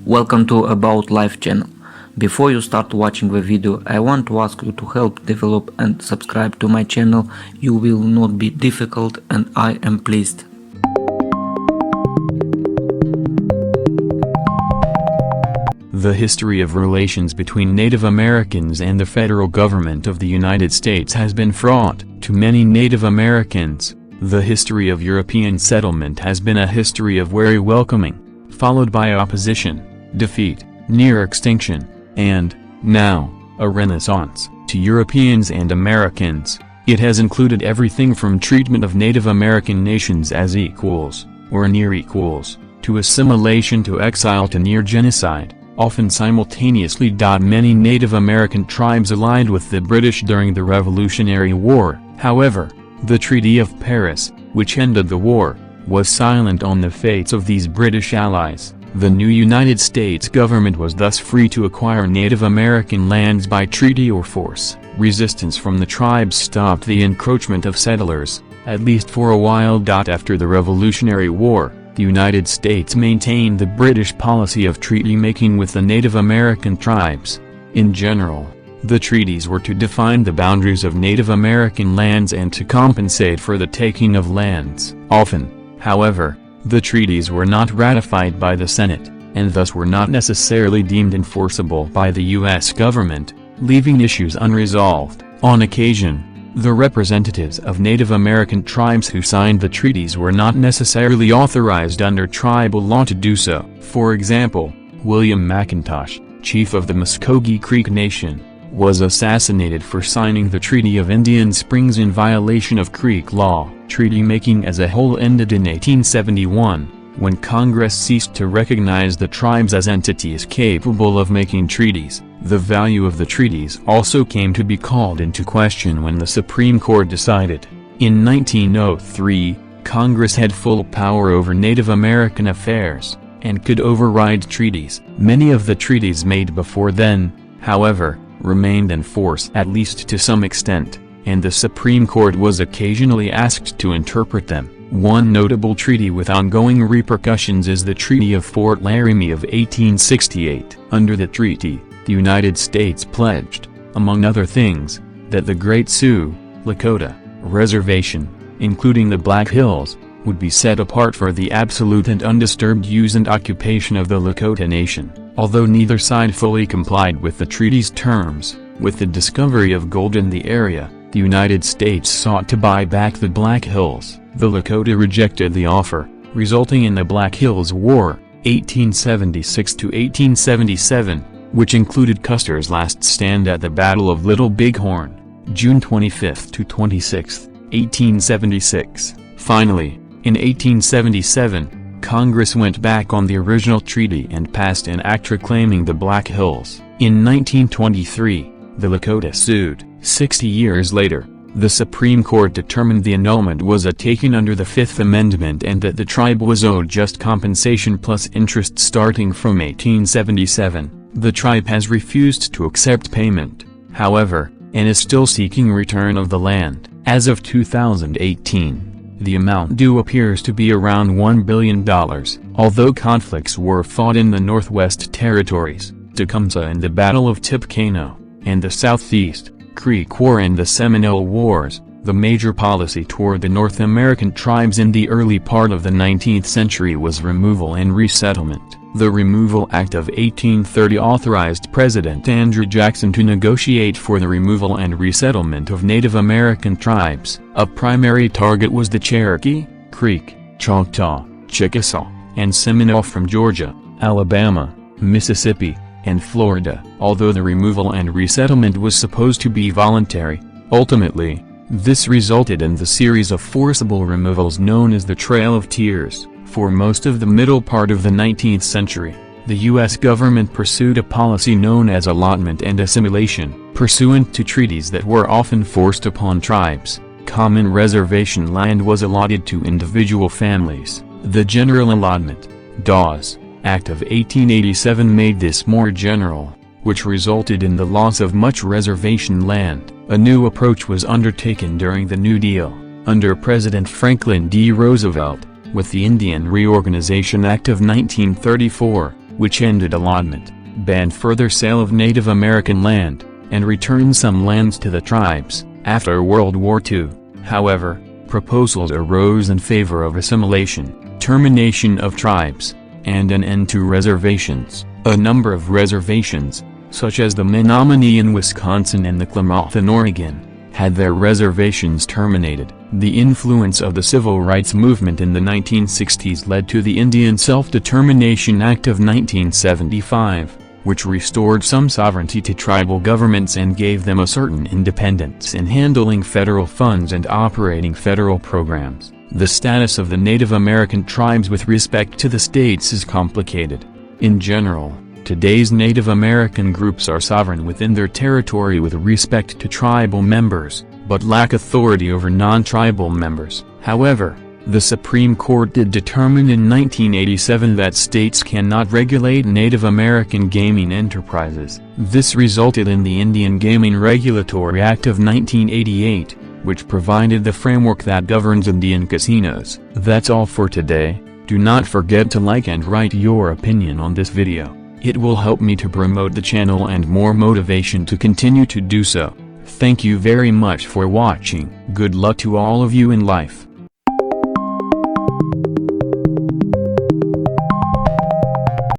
Welcome to About Life channel. Before you start watching the video, I want to ask you to help develop and subscribe to my channel. You will not be difficult and I am pleased. The history of relations between Native Americans and the federal government of the United States has been fraught. To many Native Americans, the history of European settlement has been a history of wary welcoming, followed by opposition, defeat, near extinction, and, now, a renaissance. To Europeans and Americans, it has included everything from treatment of Native American nations as equals, or near equals, to assimilation to exile to near genocide, often simultaneously. Many Native American tribes allied with the British during the Revolutionary War. However, the Treaty of Paris, which ended the war, was silent on the fates of these British allies. The new United States government was thus free to acquire Native American lands by treaty or force. Resistance from the tribes stopped the encroachment of settlers, at least for a while. After the Revolutionary War, the United States maintained the British policy of treaty-making with the Native American tribes. In general, the treaties were to define the boundaries of Native American lands and to compensate for the taking of lands. Often, however, the treaties were not ratified by the Senate, and thus were not necessarily deemed enforceable by the U.S. government, leaving issues unresolved. On occasion, the representatives of Native American tribes who signed the treaties were not necessarily authorized under tribal law to do so. For example, William McIntosh, chief of the Muskogee Creek Nation, was assassinated for signing the Treaty of Indian Springs in violation of Creek law. Treaty-making as a whole ended in 1871, when Congress ceased to recognize the tribes as entities capable of making treaties. The value of the treaties also came to be called into question when the Supreme Court decided. In 1903, Congress had full power over Native American affairs, and could override treaties. Many of the treaties made before then, however, remained in force at least to some extent, and the Supreme Court was occasionally asked to interpret them. One notable treaty with ongoing repercussions is the Treaty of Fort Laramie of 1868. Under the treaty, the United States pledged, among other things, that the Great Sioux, Lakota, Reservation, including the Black Hills, would be set apart for the absolute and undisturbed use and occupation of the Lakota Nation. Although neither side fully complied with the treaty's terms, with the discovery of gold in the area, the United States sought to buy back the Black Hills. The Lakota rejected the offer, resulting in the Black Hills War, 1876 to 1877, which included Custer's last stand at the Battle of Little Bighorn, June 25 to 26, 1876. Finally, in 1877, Congress went back on the original treaty and passed an act reclaiming the Black Hills. In 1923, the Lakota sued. 60 years later, the Supreme Court determined the annulment was a taking under the Fifth Amendment and that the tribe was owed just compensation plus interest starting from 1877. The tribe has refused to accept payment, however, and is still seeking return of the land. As of 2018, the amount due appears to be around $1 billion. Although conflicts were fought in the Northwest Territories, Tecumseh and the Battle of Tippecanoe, and the Southeast, Creek War and the Seminole Wars, the major policy toward the North American tribes in the early part of the 19th century was removal and resettlement. The Removal Act of 1830 authorized President Andrew Jackson to negotiate for the removal and resettlement of Native American tribes. A primary target was the Cherokee, Creek, Choctaw, Chickasaw, and Seminole from Georgia, Alabama, Mississippi, and Florida. Although the removal and resettlement was supposed to be voluntary, ultimately, this resulted in the series of forcible removals known as the Trail of Tears. For most of the middle part of the 19th century, the U.S. government pursued a policy known as allotment and assimilation. Pursuant to treaties that were often forced upon tribes, common reservation land was allotted to individual families. The General Allotment (Dawes) Act of 1887 made this more general, which resulted in the loss of much reservation land. A new approach was undertaken during the New Deal, under President Franklin D. Roosevelt, with the Indian Reorganization Act of 1934, which ended allotment, banned further sale of Native American land, and returned some lands to the tribes. After World War II, however, proposals arose in favor of assimilation, termination of tribes, and an end to reservations. A number of reservations, such as the Menominee in Wisconsin and the Klamath in Oregon, had their reservations terminated. The influence of the civil rights movement in the 1960s led to the Indian Self-Determination Act of 1975, which restored some sovereignty to tribal governments and gave them a certain independence in handling federal funds and operating federal programs. The status of the Native American tribes with respect to the states is complicated. In general, today's Native American groups are sovereign within their territory with respect to tribal members, but lack authority over non-tribal members. However, the Supreme Court did determine in 1987 that states cannot regulate Native American gaming enterprises. This resulted in the Indian Gaming Regulatory Act of 1988, which provided the framework that governs Indian casinos. That's all for today. Do not forget to like and write your opinion on this video. It will help me to promote the channel and more motivation to continue to do so. Thank you very much for watching. Good luck to all of you in life.